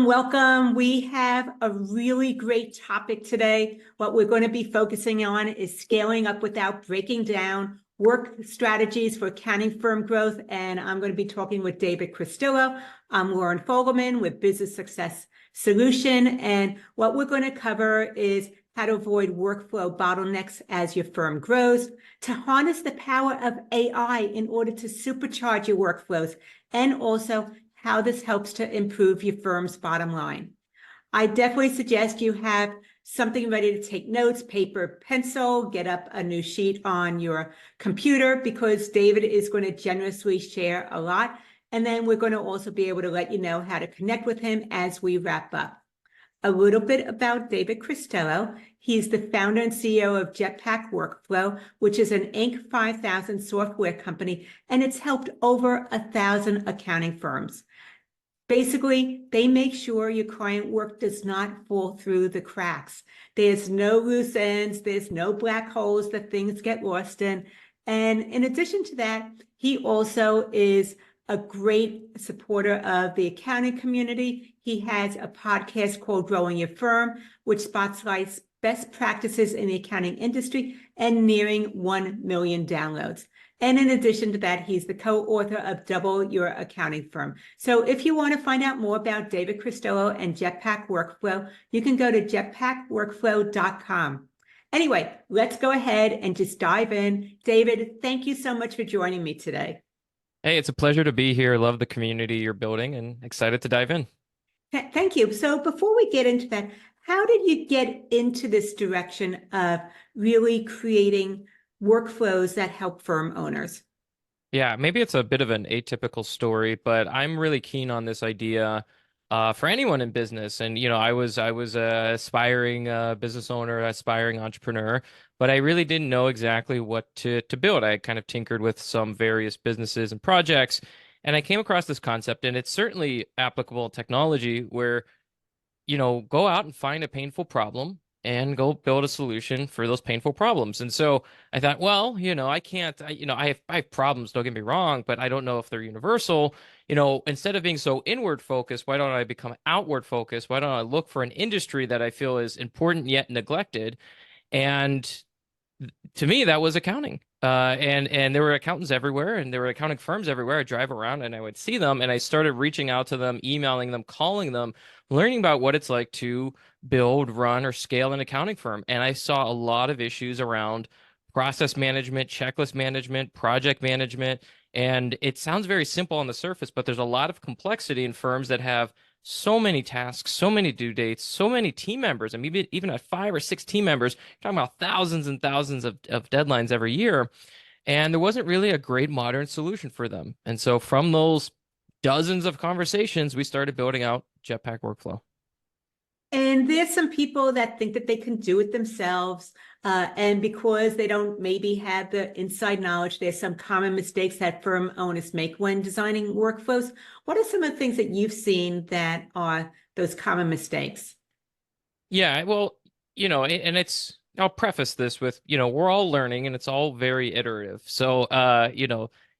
Welcome, welcome. We have a really great topic today. What we're going to be focusing on is scaling up without breaking down, work strategies for accounting firm growth. And I'm going to be talking with David Christillo. I'm Lauren Fogelman with Business Success Solution. And what we're going to cover is how to avoid workflow bottlenecks as your firm grows, to harness the power of AI in order to supercharge your workflows, and also how this helps to improve your firm's bottom line. I definitely suggest you have something ready to take notes, paper, pencil, get up a new sheet on your computer, because David is going to generously share a lot. And then we're going to also be able to let you know how to connect with him as we wrap up. A little bit about David Christillo. He's the founder and CEO of Jetpack Workflow, which is an Inc. 5000 software company, and it's helped over 1,000 accounting firms. Basically, they make sure your client work does not fall through the cracks. There's no loose ends, there's no black holes that things get lost in. And in addition to that, he also is a great supporter of the accounting community. He has a podcast called Growing Your Firm, which spotlights best practices in the accounting industry and nearing 1 million downloads. And in addition to that, he's the co-author of Double Your Accounting Firm. So if you want to find out more about David Christillo and Jetpack Workflow, you can go to jetpackworkflow.com. Anyway, let's go ahead and just dive in. David, thank you so much for joining me today. Hey, it's a pleasure to be here. Love the community you're building and excited to dive in. Thank you. So before we get into that, how did you get into this direction of really creating workflows that help firm owners? Yeah, maybe it's a bit of an atypical story, but I'm really keen on this idea for anyone in business. And I was a aspiring business owner, aspiring entrepreneur, but I really didn't know exactly what to build. I kind of tinkered with some various businesses and projects, and I came across this concept, and it's certainly applicable in technology where go out and find a painful problem and go build a solution for those painful problems. And so I thought, well, I can't, I have problems, don't get me wrong, but I don't know if they're universal. Instead of being so inward focused, why don't I become outward focused? Why don't I look for an industry that I feel is important yet neglected? And to me, that was accounting. And there were accountants everywhere, and there were accounting firms everywhere. I drive around and I would see them, and I started reaching out to them, emailing them, calling them, learning about what it's like to build, run, or scale an accounting firm. And I saw a lot of issues around process management, checklist management, project management. And it sounds very simple on the surface, but there's a lot of complexity in firms that have so many tasks, so many due dates, so many team members. I mean, even at 5 or 6 team members, you're talking about thousands and thousands of deadlines every year. And there wasn't really a great modern solution for them. And so from those dozens of conversations, we started building out Jetpack Workflow. And there's some people that think that they can do it themselves. And because they don't maybe have the inside knowledge, there's some common mistakes that firm owners make when designing workflows. What are some of the things that you've seen that are those common mistakes? Yeah, well, and I'll preface this with, we're all learning and it's all very iterative. So,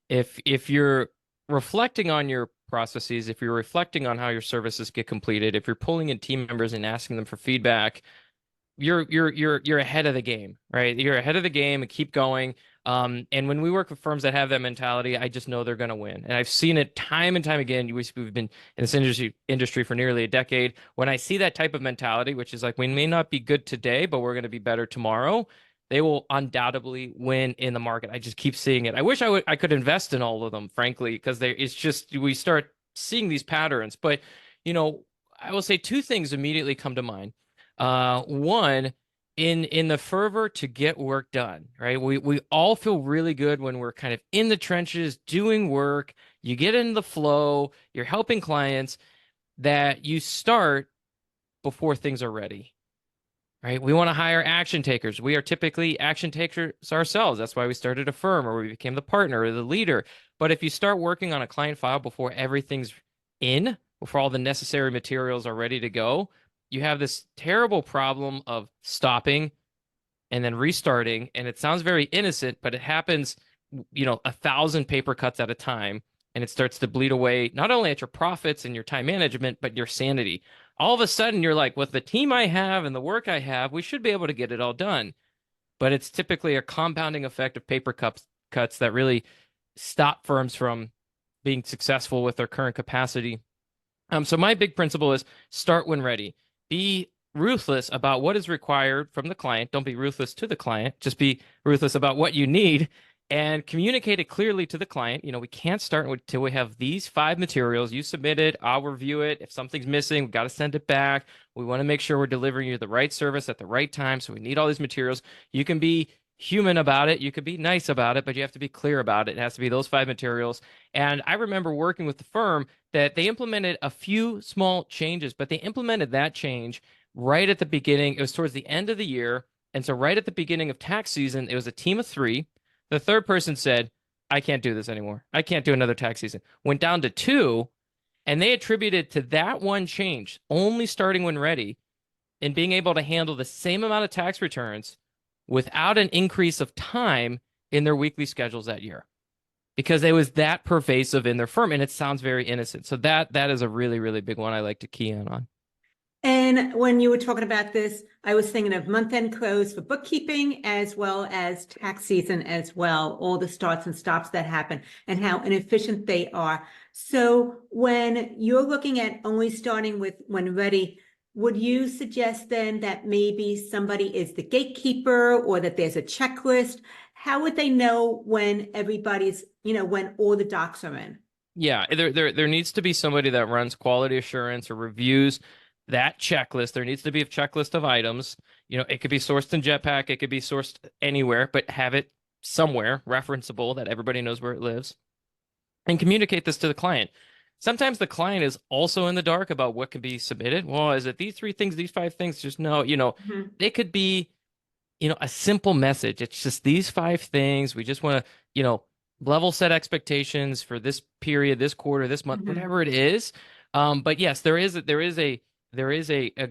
if you're reflecting on your processes, if you're reflecting on how your services get completed, if you're pulling in team members and asking them for feedback, you're ahead of the game, right? You're ahead of the game and keep going. And when we work with firms that have that mentality, I just know they're going to win. And I've seen it time and time again. We've been in this industry for nearly a decade. When I see that type of mentality, which is like, we may not be good today, but we're going to be better tomorrow, they will undoubtedly win in the market. I just keep seeing it. I wish I could invest in all of them, frankly, because it's just, we start seeing these patterns. But, I will say 2 things immediately come to mind. One, in the fervor to get work done, right? We all feel really good when we're kind of in the trenches doing work. You get in the flow, you're helping clients, that you start before things are ready, right? We want to hire action takers. We are typically action takers ourselves. That's why we started a firm, or we became the partner or the leader. But if you start working on a client file before everything's in, before all the necessary materials are ready to go, you have this terrible problem of stopping and then restarting. And it sounds very innocent, but it happens, 1,000 paper cuts at a time. and it starts to bleed away not only at your profits and your time management, but your sanity. All of a sudden, you're like, with the team I have and the work I have, we should be able to get it all done. But it's typically a compounding effect of cuts that really stop firms from being successful with their current capacity. So my big principle is start when ready. Be ruthless about what is required from the client. Don't be ruthless to the client. Just be ruthless about what you need and communicate it clearly to the client. We can't start until we have these 5 materials. You submit it, I'll review it. If something's missing, we've got to send it back. We want to make sure we're delivering you the right service at the right time. So we need all these materials. You can be human about it. You could be nice about it, but you have to be clear about it. It has to be those 5 materials. And I remember working with the firm that they implemented a few small changes, but they implemented that change right at the beginning. It was towards the end of the year. And so right at the beginning of tax season, it was a team of 3. The third person said, I can't do this anymore. I can't do another tax season. Went down to 2, and they attributed to that one change, only starting when ready, and being able to handle the same amount of tax returns without an increase of time in their weekly schedules that year, because it was that pervasive in their firm. And it sounds very innocent. So that is a really, really big one I like to key in on. And when you were talking about this, I was thinking of month-end close for bookkeeping as well as tax season as well, all the starts and stops that happen and how inefficient they are. So when you're looking at only starting with when ready, would you suggest then that maybe somebody is the gatekeeper or that there's a checklist? How would they know when everybody's, when all the docs are in? Yeah, there needs to be somebody that runs quality assurance or reviews that checklist. There needs to be a checklist of items. It could be sourced in Jetpack, it could be sourced anywhere, but have it somewhere referenceable that everybody knows where it lives, and communicate this to the client. Sometimes the client is also in the dark about what can be submitted. Well, is it these 3 things, these 5 things? Just no, It could be, a simple message. It's just these 5 things. We just want to, level set expectations for this period, this quarter, this month, whatever it is. But yes, there is a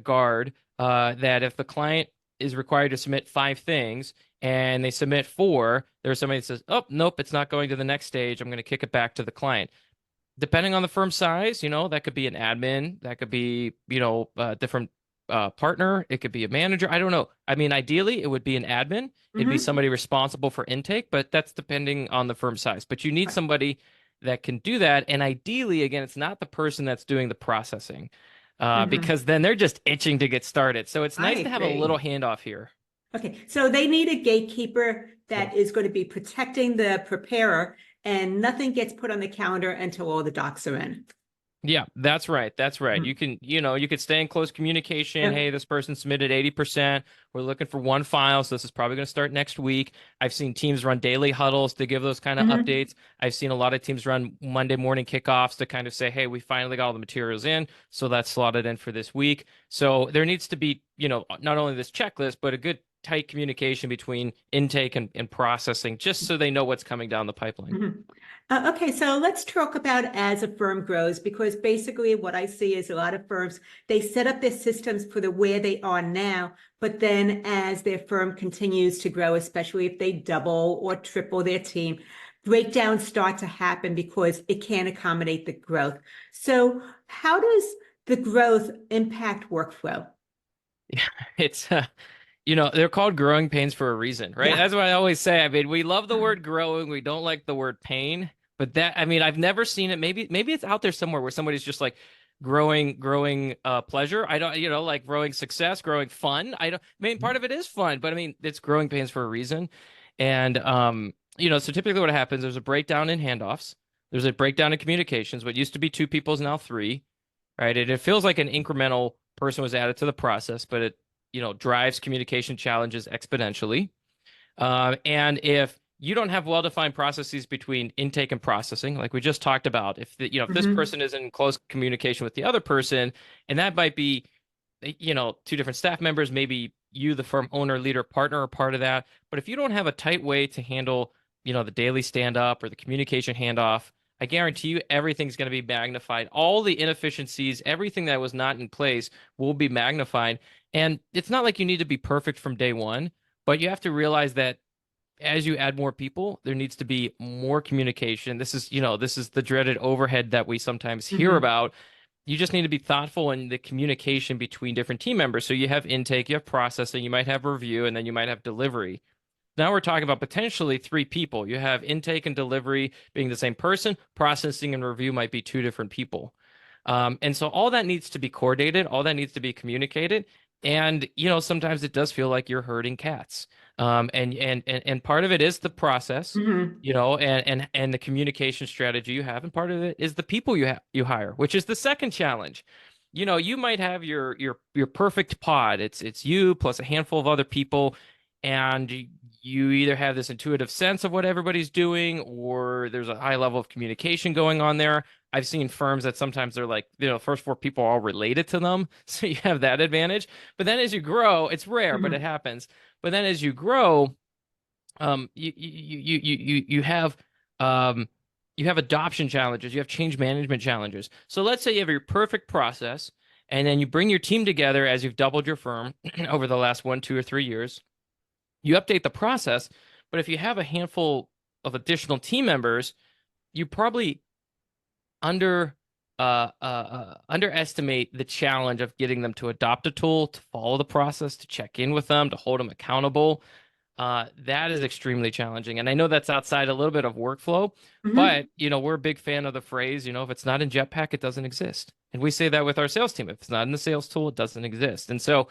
guard that if the client is required to submit 5 things and they submit 4, there's somebody that says, oh, nope, it's not going to the next stage. I'm going to kick it back to the client. Depending on the firm size, that could be an admin, that could be, a different partner. It could be a manager. I don't know. I mean, ideally, it would be an admin. It'd be somebody responsible for intake, but that's depending on the firm size. But you need somebody that can do that. And ideally, again, it's not the person that's doing the processing, because then they're just itching to get started. So it's nice to have a little handoff here. Okay, so they need a gatekeeper that is going to be protecting the preparer, and nothing gets put on the calendar until all the docs are in. Yeah, that's right. That's right. You can, you could stay in close communication. Hey, this person submitted 80%. We're looking for 1 file, so this is probably going to start next week. I've seen teams run daily huddles to give those kind of updates. I've seen a lot of teams run Monday morning kickoffs to kind of say, hey, we finally got all the materials in, so that's slotted in for this week. So there needs to be, not only this checklist, but a good tight communication between intake and processing, just so they know what's coming down the pipeline. Okay, so let's talk about as a firm grows, because basically what I see is a lot of firms, they set up their systems for the where they are now, but then as their firm continues to grow, especially if they double or triple their team, breakdowns start to happen because it can't accommodate the growth. So how does the growth impact workflow? Yeah, it's they're called growing pains for a reason, right? Yeah. That's what I always say. I mean, we love the word growing. We don't like the word pain, but I've never seen it. Maybe it's out there somewhere where somebody's just like growing pleasure. I don't, like growing success, growing fun. Part of it is fun, but it's growing pains for a reason. And, so typically what happens, there's a breakdown in handoffs. There's a breakdown in communications. What used to be 2 people is now 3, right? It feels like an incremental person was added to the process, but it, drives communication challenges exponentially. And if you don't have well-defined processes between intake and processing, like we just talked about, if this person is in close communication with the other person, and that might be, 2 different staff members, maybe you, the firm owner, leader, partner, are part of that. But if you don't have a tight way to handle, the daily stand-up or the communication handoff, I guarantee you everything's going to be magnified. All the inefficiencies, everything that was not in place will be magnified. And it's not like you need to be perfect from day one, but you have to realize that as you add more people, there needs to be more communication. This is, this is the dreaded overhead that we sometimes hear Mhm. about. You just need to be thoughtful in the communication between different team members. So you have intake, you have processing, you might have review, and then you might have delivery. Now we're talking about potentially three people. You have intake and delivery being the same person, processing and review might be two different people. And so all that needs to be coordinated, all that needs to be communicated. And, sometimes it does feel like you're herding cats. And part of it is the process, Mhm. and the communication strategy you have, and part of it is the people you hire, which is the second challenge. You might have your perfect pod. It's you plus a handful of other people, and you either have this intuitive sense of what everybody's doing, or there's a high level of communication going on there. I've seen firms that sometimes they're like, first four people are all related to them. So you have that advantage. But then as you grow, it's rare, but it Mhm. happens. But then as you grow, um, you have adoption challenges, you have change management challenges. So let's say you have your perfect process, and then you bring your team together as you've doubled your firm over the last 1, 2, or 3 years. You update the process, but if you have a handful of additional team members, you probably under underestimate the challenge of getting them to adopt a tool, to follow the process, to check in with them, to hold them accountable. That is extremely challenging. And I know that's outside a little bit of workflow, but Mhm. we're a big fan of the phrase, if it's not in Jetpack, it doesn't exist. And we say that with our sales team. If it's not in the sales tool, it doesn't exist. And so,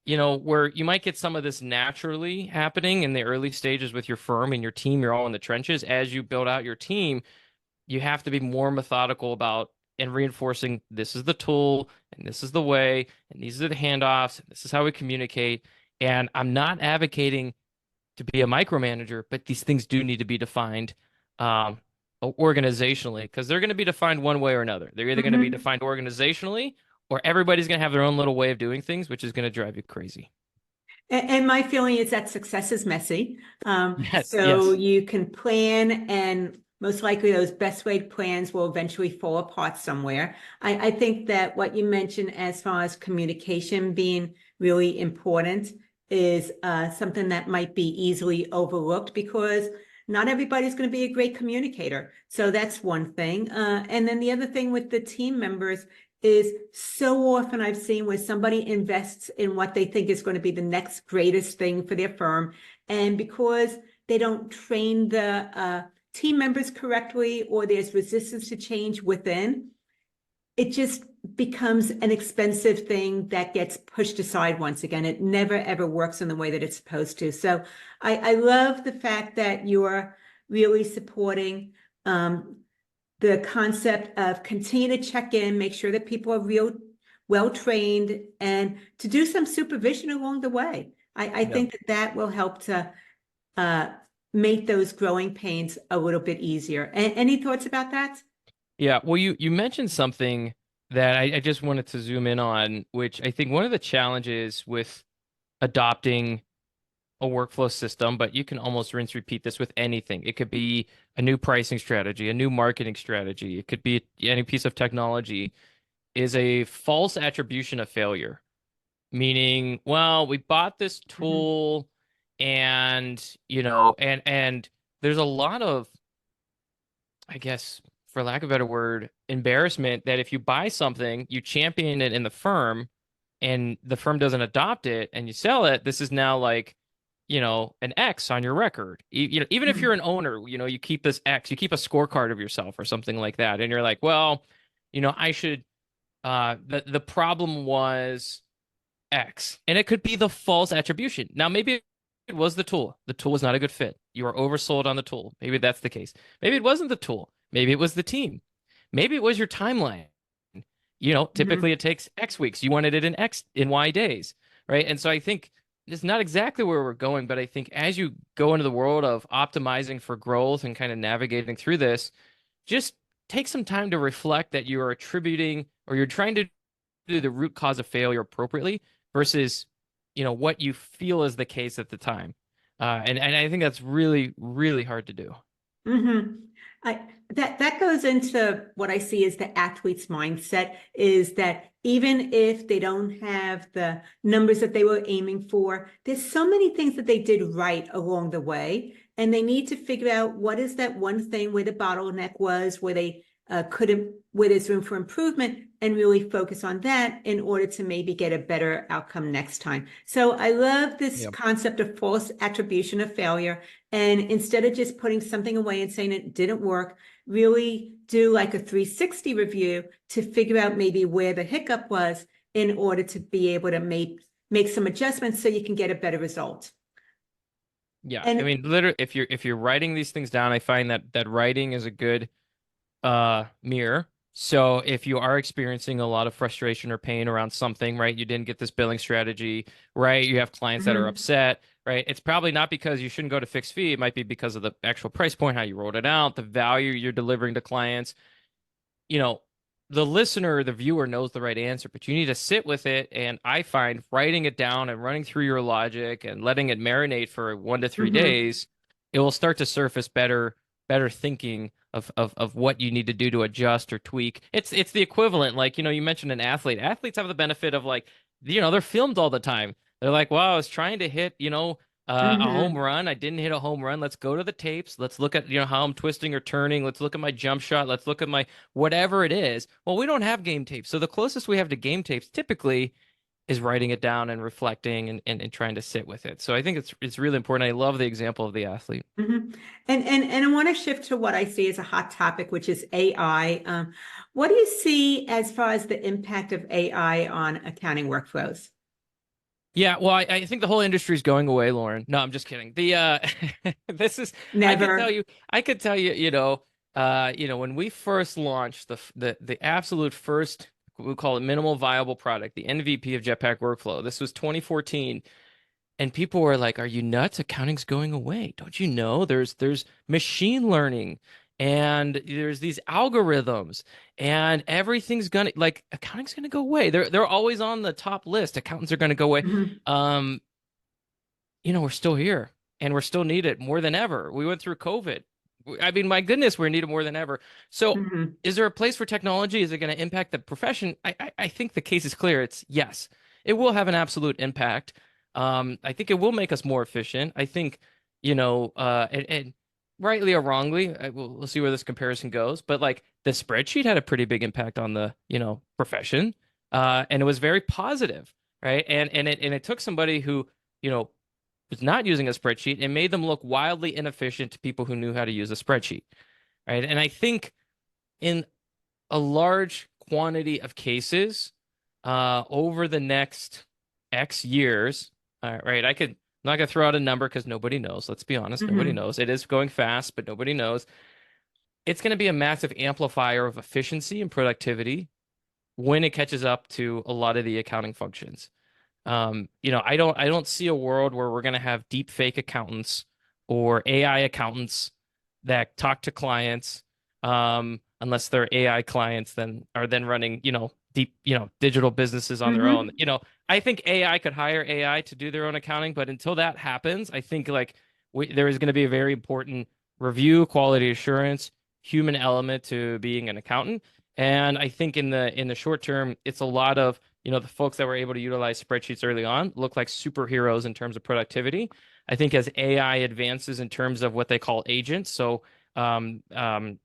where you might get some of this naturally happening in the early stages with your firm and your team, you're all in the trenches. As you build out your team, you have to be more methodical about and reinforcing this is the tool and this is the way and these are the handoffs and this is how we communicate. And I'm not advocating to be a micromanager, but these things do need to be defined um, organizationally, because they're going to be defined one way or another. They're either going to be Mhm. defined organizationally, or everybody's going to have their own little way of doing things, which is going to drive you crazy. And my feeling is that success is messy. Yes, So yes. you can plan, and most likely those best laid plans will eventually fall apart somewhere. I think that what you mentioned as far as communication being really important is something that might be easily overlooked, because not everybody's going to be a great communicator. So that's one thing. And then the other thing with the team members is, so often I've seen where somebody invests in what they think is going to be the next greatest thing for their firm. And because they don't train the team members correctly, or there's resistance to change within, it just becomes an expensive thing that gets pushed aside once again. It never, ever works in the way that it's supposed to. So I love the fact that you're really supporting the concept of continue to check in, make sure that people are well trained, and to do some supervision along the way. I Yeah. think that that will help to uh, make those growing pains a little bit easier. Any thoughts about that? Yeah, well, you mentioned something that I just wanted to zoom in on, which I think one of the challenges with adopting a workflow system, but you can almost rinse repeat this with anything. It could be a new pricing strategy, a new marketing strategy. It could be any piece of technology, is a false attribution of failure. Meaning, well, we bought this Mhm. tool and there's a lot of, I guess, for lack of a better word, embarrassment that if you buy something, you champion it in the firm, and the firm doesn't adopt it and you sell it, this is now like, an X on your record. Even if you're Mhm. an owner, you keep this X, you keep a scorecard of yourself or something like that, and you're like, well, I should. The problem was X, and it could be the false attribution. Now, maybe it was the tool. The tool was not a good fit. You were oversold on the tool. Maybe that's the case. Maybe it wasn't the tool. Maybe it was the team. Maybe it was your timeline. Typically Mhm. it takes X weeks. You wanted it in Y days, right? And so I think it's not exactly where we're going, but I think as you go into the world of optimizing for growth and kind of navigating through this, just take some time to reflect that you are attributing, or you're trying to do the root cause of failure appropriately versus, what you feel is the case at the time. And I think that's really, really hard to do. Mhm. I, that goes into what I see as the athlete's mindset, is that even if they don't have the numbers that they were aiming for, there's so many things that they did right along the way and they need to figure out what is that one thing where the bottleneck was, where they couldn't, where there's room for improvement, and really focus on that in order to maybe get a better outcome next time. So I love this Yep. concept of false attribution of failure. And instead of just putting something away and saying it didn't work, really do like a 360 review to figure out maybe where the hiccup was in order to be able to make some adjustments so you can get a better result. Yeah. I And mean, literally, if you're writing these things down, I find that writing is a good mirror. So if you are experiencing a lot of frustration or pain around something, right? You didn't get this billing strategy, right? You have clients that are mhm, upset, right? It's probably not because you shouldn't go to fixed fee. It might be because of the actual price point, how you wrote it out, the value you're delivering to clients. You know, the listener, the viewer knows the right answer, but you need to sit with it. And I find writing it down and running through your logic and letting it marinate for 1 to 3 mhm, days, it will start to surface better thinking of what you need to do to adjust or tweak. It's the equivalent. Like, you mentioned an athlete. Athletes have the benefit of like, they're filmed all the time. They're like, wow, I was trying to hit, a home mhm, run. I didn't hit a home run. Let's go to the tapes. Let's look at, how I'm twisting or turning. Let's look at my jump shot. Let's look at my whatever it is. Well, we don't have game tapes. So the closest we have to game tapes typically is writing it down and reflecting and trying to sit with it. So I think it's really important. I love the example of the athlete. mhm. And I want to shift to what I see as a hot topic, which is AI. What do you see as far as the impact of AI on accounting workflows? Yeah, well, I think the whole industry is going away, Lauren. No, I'm just kidding. The this is Never. I could tell you, when we first launched the absolute first, we call it minimal viable product, the MVP of Jetpack Workflow. This was 2014. And people were like, "Are you nuts? Accounting's going away. Don't you know? There's machine learning and there's these algorithms and everything's gonna like accounting's gonna go away. They're always on the top list. Accountants are gonna go away. Mhm, Um, we're still here and we're still needed more than ever. We went through COVID. I mean, my goodness, we're needed more than ever. So mhm, is there a place for technology? Is it going to impact the profession? I think the case is clear. It's yes. It will have an absolute impact. I think it will make us more efficient. I think, and rightly or wrongly, we'll see where this comparison goes. But like the spreadsheet had a pretty big impact on the, profession. And it was very positive, right? And it took somebody who, you know, was not using a spreadsheet and made them look wildly inefficient to people who knew how to use a spreadsheet, right? And I think in a large quantity of cases, over the next X years, right? I'm not gonna throw out a number because nobody knows. Let's be honest, nobody mhm, knows. It is going fast, but nobody knows. It's going to be a massive amplifier of efficiency and productivity when it catches up to a lot of the accounting functions. I don't see a world where we're going to have deep fake accountants or AI accountants that talk to clients, unless they're AI clients, then are then running, deep, digital businesses on their own. mhm, I think AI could hire AI to do their own accounting, but until that happens, I think like there is going to be a very important review, quality assurance, human element to being an accountant. And I think in the short term, it's a lot of the folks that were able to utilize spreadsheets early on look like superheroes in terms of productivity. I think as AI advances in terms of what they call agents, so um, um,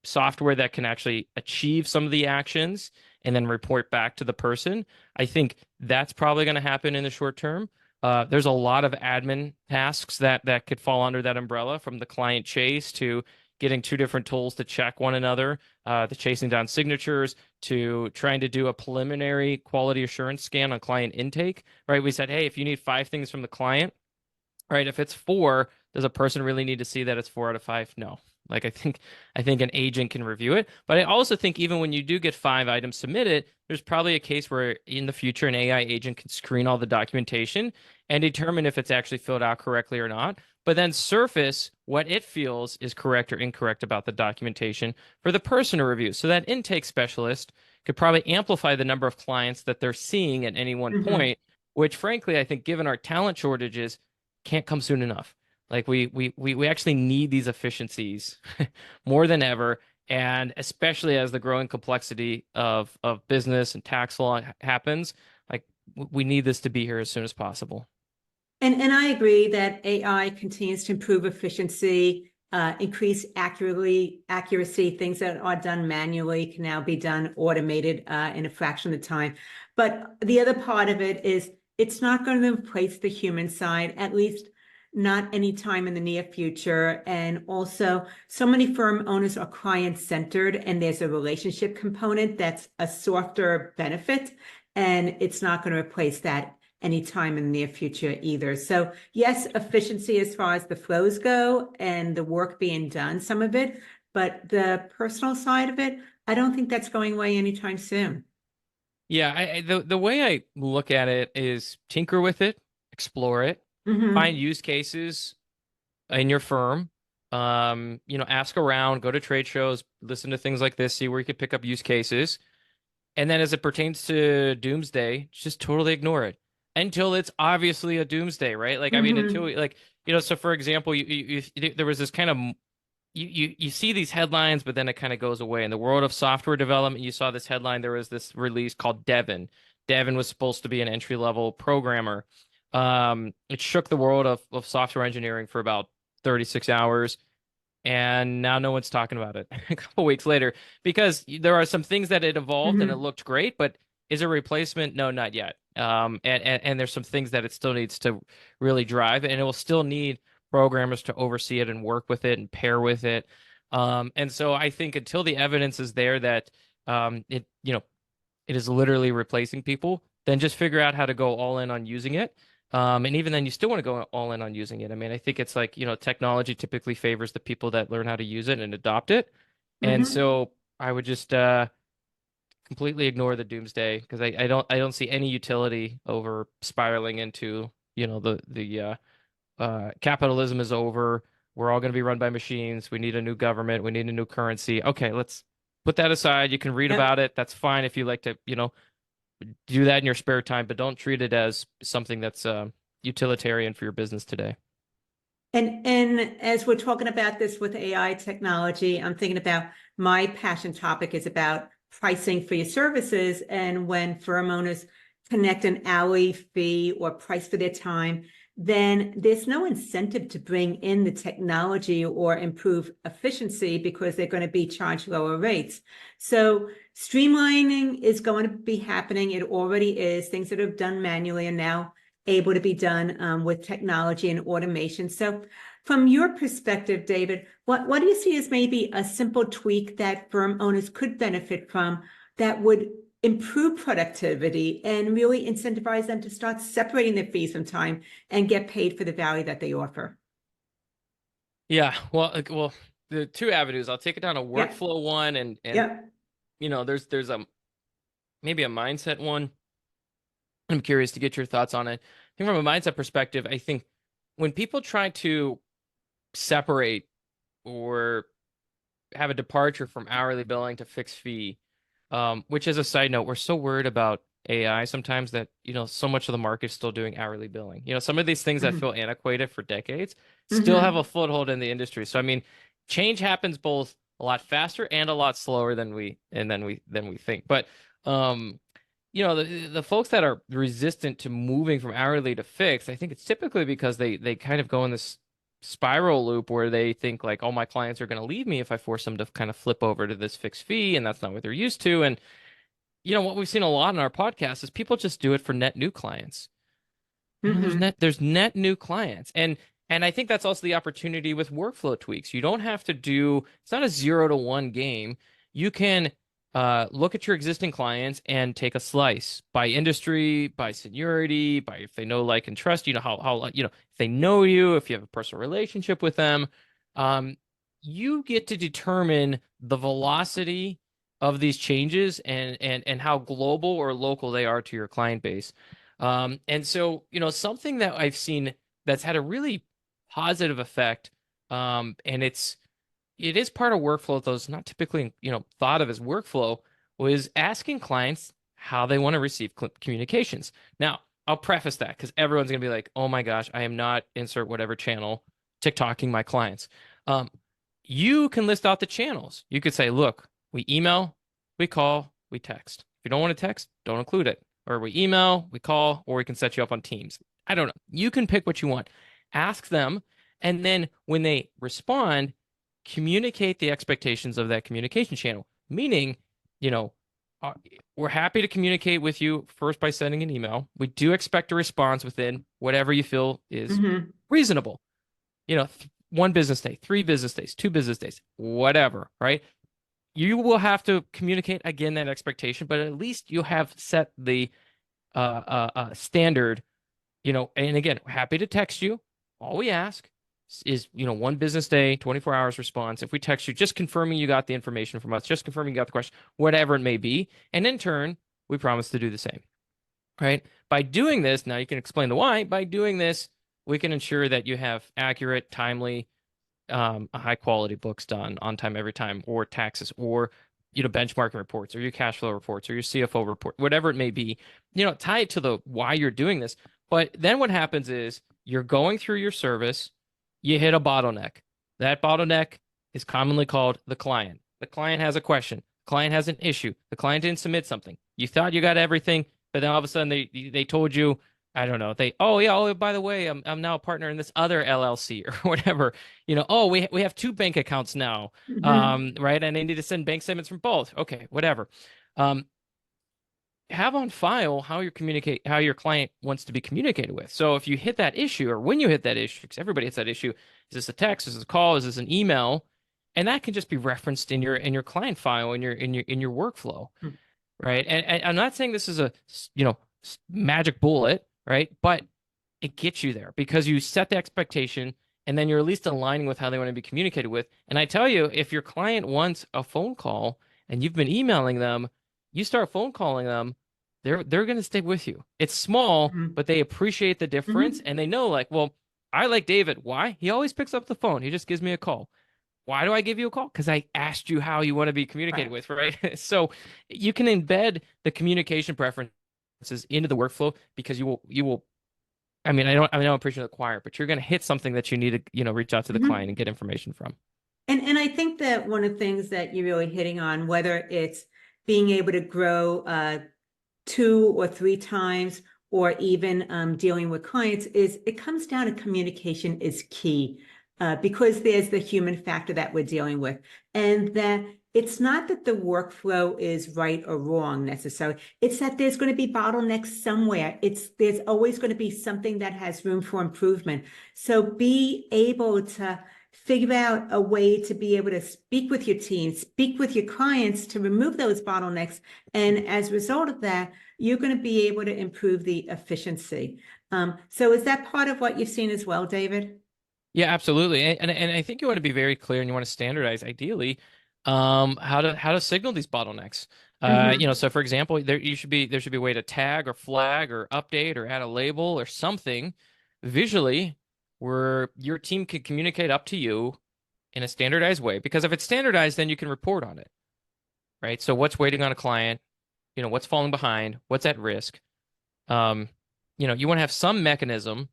software that can actually achieve some of the actions and then report back to the person, I think that's probably going to happen in the short term. There's a lot of admin tasks that could fall under that umbrella, from the client chase to getting two different tools to check one another, to chasing down signatures, to trying to do a preliminary quality assurance scan on client intake, right? We said, hey, if you need 5 things from the client, right? If it's 4, does a person really need to see that it's 4 out of 5? No. Like I think an agent can review it. But I also think even when you do get 5 items submitted, there's probably a case where in the future an AI agent can screen all the documentation and determine if it's actually filled out correctly or not, but then surface what it feels is correct or incorrect about the documentation for the person to review. So that intake specialist could probably amplify the number of clients that they're seeing at any one mhm. point, which frankly, I think given our talent shortages, can't come soon enough. Like we actually need these efficiencies more than ever, and especially as the growing complexity of business and tax law happens, like we need this to be here as soon as possible. And I agree that AI continues to improve efficiency, increase accuracy. Things that are done manually can now be done automated in a fraction of the time. But the other part of it is it's not going to replace the human side, at least not anytime in the near future. And also, so many firm owners are client-centered, and there's a relationship component that's a softer benefit, and it's not going to replace that anytime in the near future either. So yes, efficiency as far as the flows go and the work being done, some of it, but the personal side of it, I don't think that's going away anytime soon. Yeah, the way I look at it is tinker with it, explore it, find Hmm. use cases in your firm. Ask around, go to trade shows, listen to things like this, see where you could pick up use cases. And then as it pertains to doomsday, just totally ignore it until it's obviously a doomsday, right? Like, I mean, until Hmm. like, so for example, there was this kind of you see these headlines, but then it kind of goes away. In the world of software development, you saw this headline. There was this release called Devin. Devin was supposed to be an entry level programmer. It shook the world of software engineering for about 36 hours, and now no one's talking about it a couple weeks later because there are some things that it evolved and it Hmm. looked great, but is a replacement? No, not yet. And there's some things that it still needs to really drive, and it will still need programmers to oversee it and work with it and pair with it. And so I think until the evidence is there that it is literally replacing people, then just figure out how to go all in on using it. And even then, you still want to go all in on using it. I mean, I think it's like, technology typically favors the people that learn how to use it and adopt it. And Hmm. so I would just completely ignore the doomsday because I don't see any utility over spiraling into, capitalism is over. We're all going to be run by machines. We need a new government. We need a new currency. Okay, let's put that aside. You can read Yep. about it. That's fine if you like to, do that in your spare time, but don't treat it as something that's utilitarian for your business today. And as we're talking about this with AI technology, I'm thinking about my passion topic is about pricing for your services. And when firm owners connect an hourly fee or price for their time, then there's no incentive to bring in the technology or improve efficiency because they're going to be charged lower rates. So streamlining is going to be happening. It already is. Things that are done manually are now able to be done with technology and automation. So from your perspective, David, what do you see as maybe a simple tweak that firm owners could benefit from that would improve productivity and really incentivize them to start separating their fees from time and get paid for the value that they offer? Yeah, well, the two avenues. I'll take it down a Yeah, workflow one, and yeah. there's a maybe a mindset one. I'm curious to get your thoughts on it. I think from a mindset perspective, I think when people try to separate or have a departure from hourly billing to fixed fee, which is a side note, we're so worried about AI sometimes that, so much of the market is still doing hourly billing. Some of these things that feel Hmm. antiquated for decades still have a Hmm. foothold in the industry. So I mean, change happens both a lot faster and a lot slower than we think. But the folks that are resistant to moving from hourly to fixed, I think it's typically because they kind of go in this spiral loop where they think like, oh, my clients are going to leave me if I force them to kind of flip over to this fixed fee, and that's not what they're used to. And what we've seen a lot in our podcast is people just do it for net new clients. There's Hmm. net new clients. And I think that's also the opportunity with workflow tweaks. You don't have to do, it's not a 0 to 1 game. You can look at your existing clients and take a slice by industry, by seniority, by if they know, like, and trust, if they know you, if you have a personal relationship with them. Um, you get to determine the velocity of these changes and how global or local they are to your client base. And so, something that I've seen that's had a really positive effect, and it is part of workflow, though it's not typically, thought of as workflow, was asking clients how they want to receive communications. Now, I'll preface that because everyone's gonna be like, "Oh my gosh, I am not insert whatever channel TikToking my clients." Um, you can list out the channels. You could say, "Look, we email, we call, we text. If you don't want to text, don't include it. Or we email, we call, or we can set you up on Teams." I don't know. You can pick what you want. Ask them, and then when they respond, communicate the expectations of that communication channel. Meaning, you know, uh, we're happy to communicate with you first by sending an email. We do expect a response within whatever you feel is Hmm. reasonable. One business day, 3 business days, 2 business days, whatever, right? You will have to communicate again that expectation, but at least you have set the standard, and again, happy to text you. All we ask is, 1 business day, 24 hours response. If we text you, just confirming you got the information from us, just confirming you got the question, whatever it may be. And in turn, we promise to do the same, right? By doing this, now you can explain the why. By doing this, we can ensure that you have accurate, timely, high quality books done on time every time, or taxes, or benchmarking reports, or your cash flow reports, or your CFO report, whatever it may be. Tie it to the why you're doing this. But then what happens is you're going through your service, you hit a bottleneck. That bottleneck is commonly called the client. The client has a question. The client has an issue. The client didn't submit something. You thought you got everything, but then all of a sudden they told you, I don't know. Oh yeah, oh by the way, I'm now a partner in this other LLC or whatever. Oh, we have 2 bank accounts now. Hmm. Right, and they need to send bank statements from both. Okay, whatever. Um, have on file how your client wants to be communicated with. So if you hit that issue, or when you hit that issue, because everybody hits that issue, is this a text? Is this a call? Is this an email? And that can just be referenced in your client file, in your workflow, right? And I'm not saying this is a magic bullet, right? But it gets you there because you set the expectation, and then you're at least aligning with how they want to be communicated with. And I tell you, if your client wants a phone call and you've been emailing them, you start phone calling them, they're going to stick with you. It's small, Hmm. but they appreciate the difference, Hmm. and they know, like, well, I like David. Why? He always picks up the phone. He just gives me a call. Why do I give you a call? Because I asked you how you want to be communicated Right. with, right? So you can embed the communication preferences into the workflow, because you will. I mean, I'm preaching to the choir, but you're going to hit something that you need to, reach out to the client Hmm. and get information from. And I think that one of the things that you're really hitting on, whether it's being able to grow 2 or 3 times, or even dealing with clients, is it comes down to communication is key, because there's the human factor that we're dealing with, and that it's not that the workflow is right or wrong necessarily. It's that there's going to be bottlenecks somewhere. There's always going to be something that has room for improvement. So be able to figure out a way to be able to speak with your team, speak with your clients to remove those bottlenecks. And as a result of that, you're going to be able to improve the efficiency. So is that part of what you've seen as well, David? Yeah, absolutely. And I think you want to be very clear, and you want to standardize, ideally, how to signal these bottlenecks. Hmm. So for example, there should be a way to tag or flag or update or add a label or something visually where your team can communicate up to you in a standardized way. Because if it's standardized, then you can report on it, right? So what's waiting on a client, what's falling behind, what's at risk. Um, you want to have some mechanism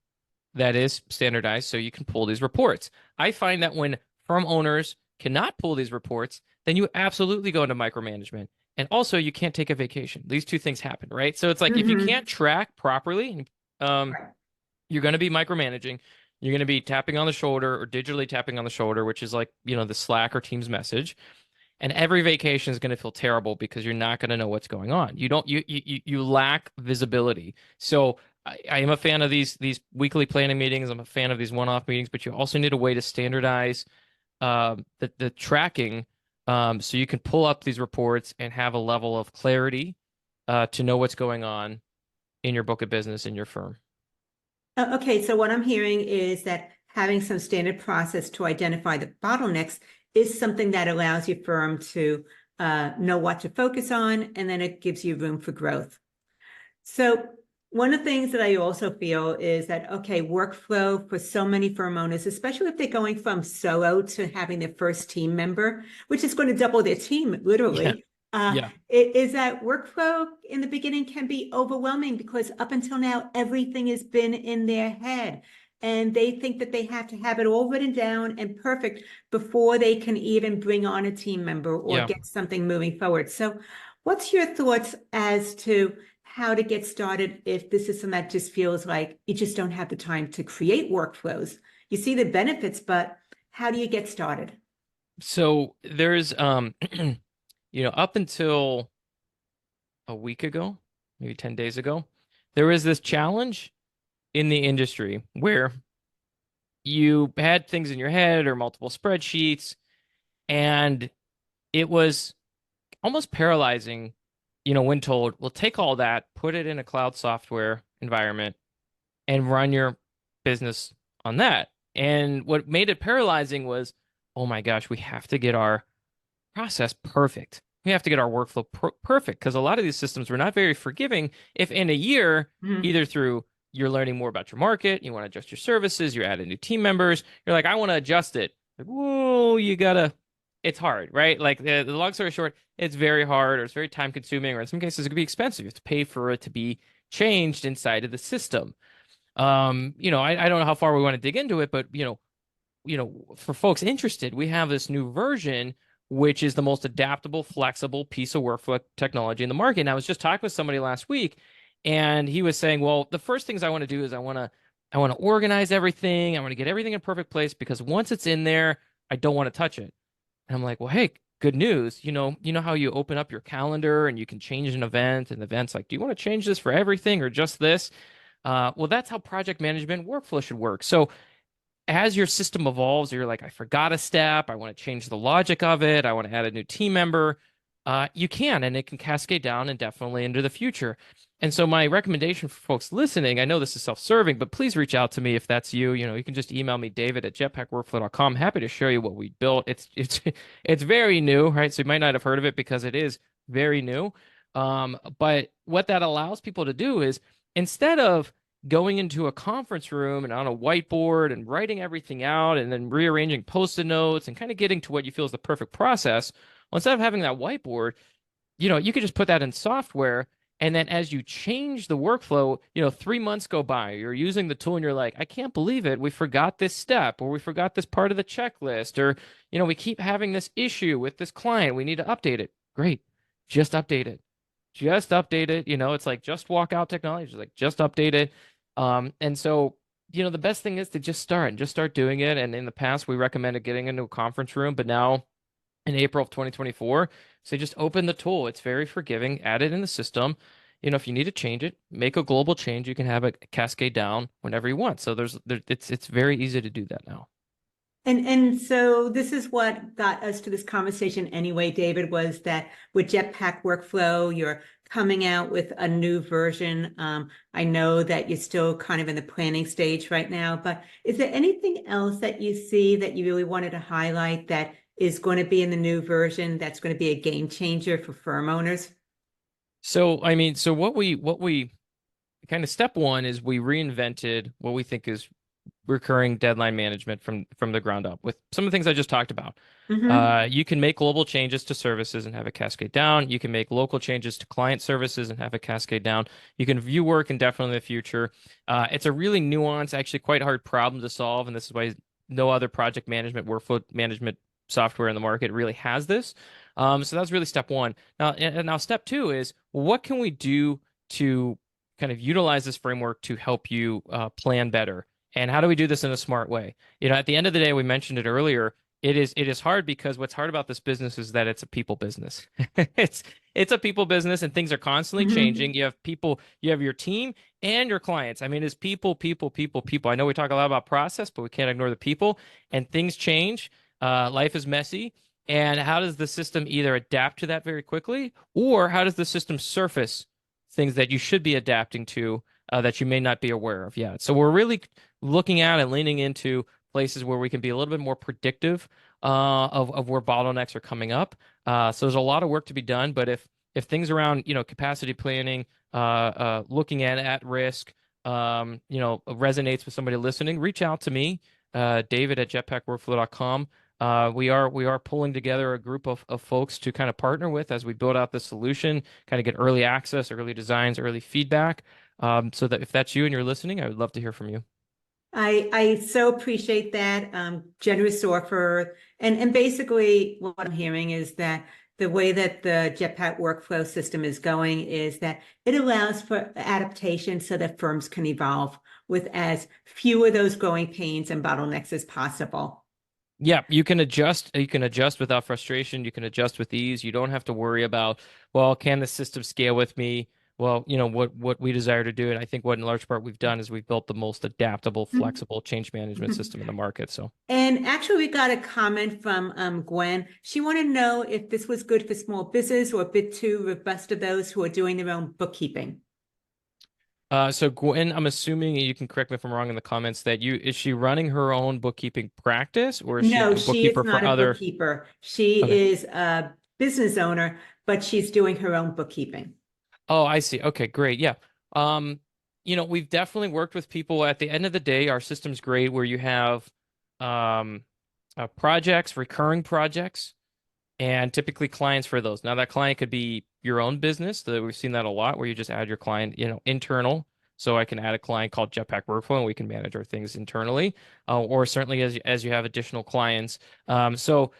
that is standardized so you can pull these reports. I find that when firm owners cannot pull these reports, then you absolutely go into micromanagement. And also, you can't take a vacation. These 2 things happen, right? So it's like, if you Hmm. can't track properly, Right. you're going to be micromanaging. You're going to be tapping on the shoulder or digitally tapping on the shoulder, which is like, the Slack or Teams message. And every vacation is going to feel terrible because you're not going to know what's going on. You don't you lack visibility. So I am a fan of these weekly planning meetings. I'm a fan of these one-off meetings, but you also need a way to standardize the tracking, so you can pull up these reports and have a level of clarity to know what's going on in your book of business in your firm. Okay, so what I'm hearing is that having some standard process to identify the bottlenecks is something that allows your firm to know what to focus on, and then it gives you room for growth. So one of the things that I also feel is that, okay, workflow for so many firm owners, especially if they're going from solo to having their first team member, which is going to double their team, Yeah, literally, yeah, it is that workflow in the beginning can be overwhelming, because up until now, everything has been in their head. And they think that they have to have it all written down and perfect before they can even bring on a team member or yeah. get something moving forward. So what's your thoughts as to how to get started if this is something that just feels like you just don't have the time to create workflows. You see the benefits, but how do you get started? So there's up until a week ago, maybe 10 days ago, there was this challenge in the industry where you had things in your head or multiple spreadsheets, and it was almost paralyzing, when told, well, take all that, put it in a cloud software environment, and run your business on that. And what made it paralyzing was, oh my gosh, we have to get our process perfect. We have to get our workflow perfect because a lot of these systems were not very forgiving. If in a year, Mhm. either through you're learning more about your market, you want to adjust your services, you're adding new team members, you're like, I want to adjust it. Like, whoa, it's hard, right? Like the long story short, it's very hard or it's very time consuming, or in some cases it could be expensive. You have to pay for it to be changed inside of the system. I don't know how far we want to dig into it, but for folks interested, we have this new version, which is the most adaptable, flexible piece of workflow technology in the market. And I was just talking with somebody last week, and he was saying, well, the first things I want to do is I want to organize everything. I want to get everything in a perfect place because once it's in there, I don't want to touch it. And I'm like, well, hey, good news. You know how you open up your calendar and you can change an event, and the event's like, do you want to change this for everything or just this? Well, that's how project management workflow should work. So as your system evolves, you're like, I forgot a step. I want to change the logic of it. I want to add a new team member. You can, and it can cascade down indefinitely into the future. And so my recommendation for folks listening, I know this is self-serving, but please reach out to me if that's you. You can just email me, David@jetpackworkflow.com. Happy to show you what we built. It's very new, right? So you might not have heard of it because it is very new. But what that allows people to do is instead of going into a conference room and on a whiteboard and writing everything out and then rearranging post-it notes and kind of getting to what you feel is the perfect process, well, instead of having that whiteboard, you could just put that in software. And then as you change the workflow, 3 months go by, you're using the tool and you're like, I can't believe it. We forgot this step, or we forgot this part of the checklist, or, we keep having this issue with this client. We need to update it. Great. Just update it. Just update it. It's like just walk out technology. It's like just update it. And so, the best thing is to just start doing it. And in the past, we recommended getting into a conference room, but now in April of 2024, so just open the tool. It's very forgiving. Add it in the system. If you need to change it, make a global change. You can have it cascade down whenever you want. So it's very easy to do that now. And so this is what got us to this conversation anyway, David, was that with Jetpack Workflow, you're coming out with a new version. I know that you're still kind of in the planning stage right now, but is there anything else that you see that you really wanted to highlight that is going to be in the new version that's going to be a game changer for firm owners? So, I mean, so what we kind of step one is we reinvented what we think is recurring deadline management from the ground up with some of the things I just talked about. Mm-hmm. You can make global changes to services and have it cascade down. You can make local changes to client services and have it cascade down. You can view work indefinitely in the future. It's a really nuanced, actually quite hard problem to solve, and this is why no other project management, workflow management software in the market really has this. So that's really step one. Now step two is, well, what can we do to kind of utilize this framework to help you plan better? And how do we do this in a smart way? At the end of the day, we mentioned it earlier. It is hard because what's hard about this business is that it's a people business. It's a people business, and things are constantly Mm-hmm. changing. You have people, you have your team and your clients. I mean, it's people, people, people, people. I know we talk a lot about process, but we can't ignore the people. And things change. Life is messy. And how does the system either adapt to that very quickly, or how does the system surface things that you should be adapting to that you may not be aware of yet? So we're really looking at and leaning into places where we can be a little bit more predictive of where bottlenecks are coming up. So there's a lot of work to be done, but if things around capacity planning, looking at risk, resonates with somebody listening, reach out to me, David@jetpackworkflow.com. We are pulling together a group of folks to kind of partner with as we build out the solution, kind of get early access, early designs, early feedback. So that if that's you and you're listening, I would love to hear from you. I so appreciate that generous offer. And basically what I'm hearing is that the way that the Jetpack workflow system is going is that it allows for adaptation so that firms can evolve with as few of those growing pains and bottlenecks as possible. Yeah, you can adjust. You can adjust without frustration. You can adjust with ease. You don't have to worry about, well, can the system scale with me? Well, what we desire to do, and I think what in large part we've done is we've built the most adaptable, flexible change management system in the market. So, And actually, we got a comment from Gwen. She wanted to know if this was good for small business or a bit too robust of those who are doing their own bookkeeping. so Gwen, I'm assuming you can correct me if I'm wrong in the comments that is she running her own bookkeeping practice or is she No, a she is bookkeeper not for a other? bookkeeper. She Okay. is a business owner, but she's doing her own bookkeeping. Oh, I see. Okay, great. Yeah. Um, we've definitely worked with people. At the end of the day, our system's great where you have um projects, recurring projects, and typically clients for those. Now that client could be your own business. We've seen that a lot where you just add your client, internal. So I can add a client called Jetpack Workflow and we can manage our things internally. Or certainly as you have additional clients. So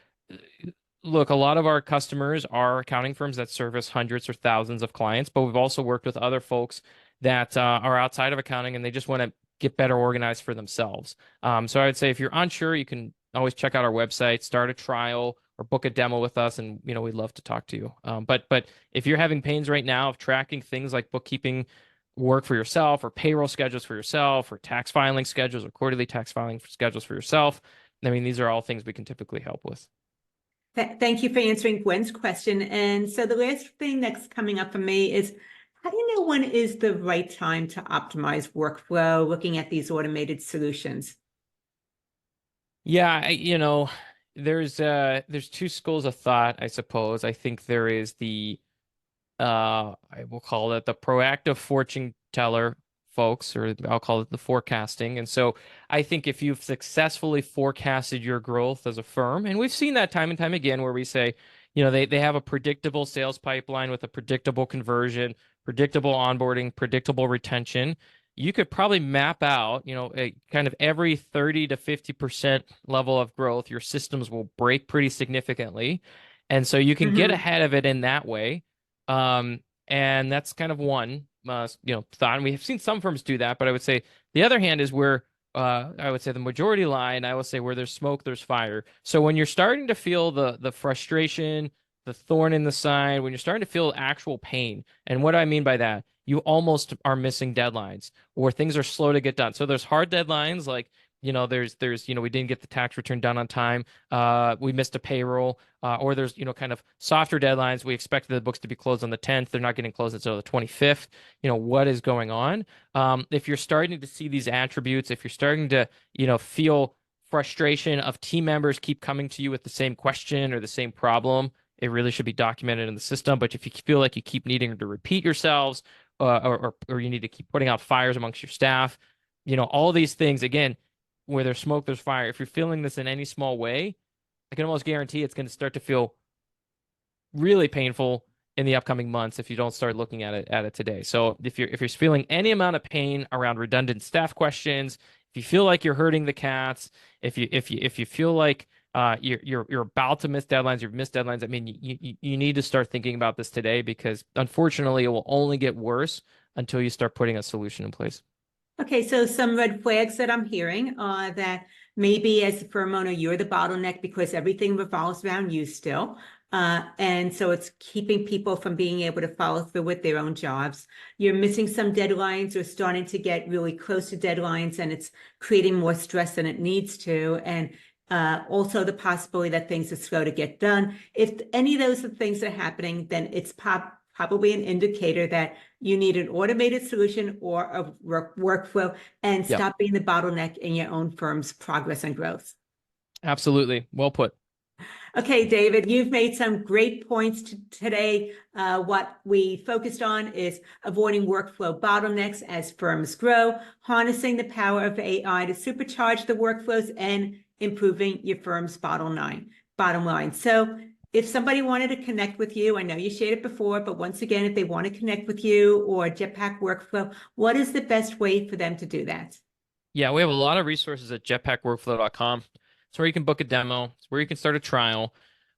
look, a lot of our customers are accounting firms that service hundreds or thousands of clients, but we've also worked with other folks that are outside of accounting and they just want to get better organized for themselves. So I would say if you're unsure, you can always check out our website, start a trial, or book a demo with us, and we'd love to talk to you. But if you're having pains right now of tracking things like bookkeeping work for yourself, or payroll schedules for yourself, or tax filing schedules, or quarterly tax filing schedules for yourself, I mean, these are all things we can typically help with. Thank you for answering Gwen's question. And so the last thing that's coming up for me is, how do you know when is the right time to optimize workflow, looking at these automated solutions? Yeah, there's two schools of thought, I suppose. I think there is I will call it the proactive fortune teller folks, or I'll call it the forecasting. And so I think if you've successfully forecasted your growth as a firm, and we've seen that time and time again where we say, they have a predictable sales pipeline with a predictable conversion, predictable onboarding, predictable retention. You could probably map out, a kind of every 30 to 50% level of growth, your systems will break pretty significantly. And so you can get Mhm. ahead of it in that way. And that's kind of one, thought. And we've seen some firms do that, but I would say the other hand is where, I would say the majority line, I would say where there's smoke, there's fire. So when you're starting to feel the frustration, the thorn in the side, when you're starting to feel actual pain, and what do I mean by that? You almost are missing deadlines or things are slow to get done. So there's hard deadlines like, we didn't get the tax return done on time. We missed a payroll, or there's, kind of softer deadlines. We expected the books to be closed on the 10th. They're not getting closed until the 25th. What is going on? If you're starting to see these attributes, if you're starting to, feel frustration of team members keep coming to you with the same question or the same problem, it really should be documented in the system. But if you feel like you keep needing to repeat yourselves, or you need to keep putting out fires amongst your staff, all these things, again, where there's smoke, there's fire. If you're feeling this in any small way, I can almost guarantee it's going to start to feel really painful in the upcoming months if you don't start looking at it today. So if you're feeling any amount of pain around redundant staff questions, if you feel like you're hurting the cats, if you feel like you're about to miss deadlines, you've missed deadlines, I mean you need to start thinking about this today because unfortunately it will only get worse until you start putting a solution in place. Okay, so some red flags that I'm hearing are that maybe as a firm owner, you're the bottleneck because everything revolves around you still. And so it's keeping people from being able to follow through with their own jobs. You're missing some deadlines or starting to get really close to deadlines, and it's creating more stress than it needs to. And also the possibility that things are slow to get done. If any of those things are happening, then it's probably an indicator that you need an automated solution or a workflow and Yep, stop being the bottleneck in your own firm's progress and growth. absolutely. Well put. Okay, David, you've made some great points today. What we focused on is avoiding workflow bottlenecks as firms grow, harnessing the power of AI to supercharge the workflows, and improving your firm's bottom line. So if somebody wanted to connect with you, I know you shared it before, but once again, if they want to connect with you or Jetpack Workflow, what is the best way for them to do that? Yeah, we have a lot of resources at jetpackworkflow.com. It's where you can book a demo. It's where you can start a trial.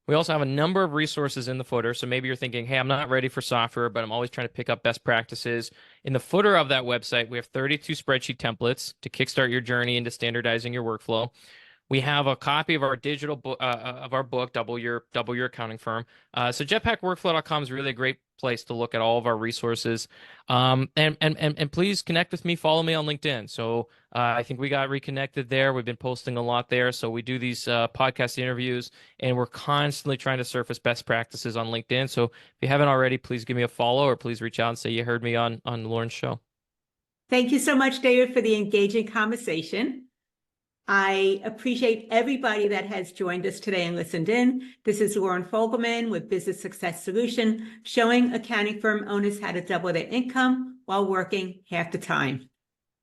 We also have a number of resources in the footer. So maybe you're thinking, hey, I'm not ready for software, but I'm always trying to pick up best practices. In the footer of that website, we have 32 spreadsheet templates to kickstart your journey into standardizing your workflow. We have a copy of our digital book of our book, Double Your Accounting Firm. So jetpackworkflow.com is really a great place to look at all of our resources. And please connect with me, follow me on LinkedIn. So I think we got reconnected there. We've been posting a lot there. So we do these podcast interviews, and we're constantly trying to surface best practices on LinkedIn. So if you haven't already, please give me a follow, or please reach out and say you heard me on Lauren's show. Thank you so much, David, for the engaging conversation. I appreciate everybody that has joined us today and listened in. This is Lauren Fogelman with Business Success Solution, showing accounting firm owners how to double their income while working half the time.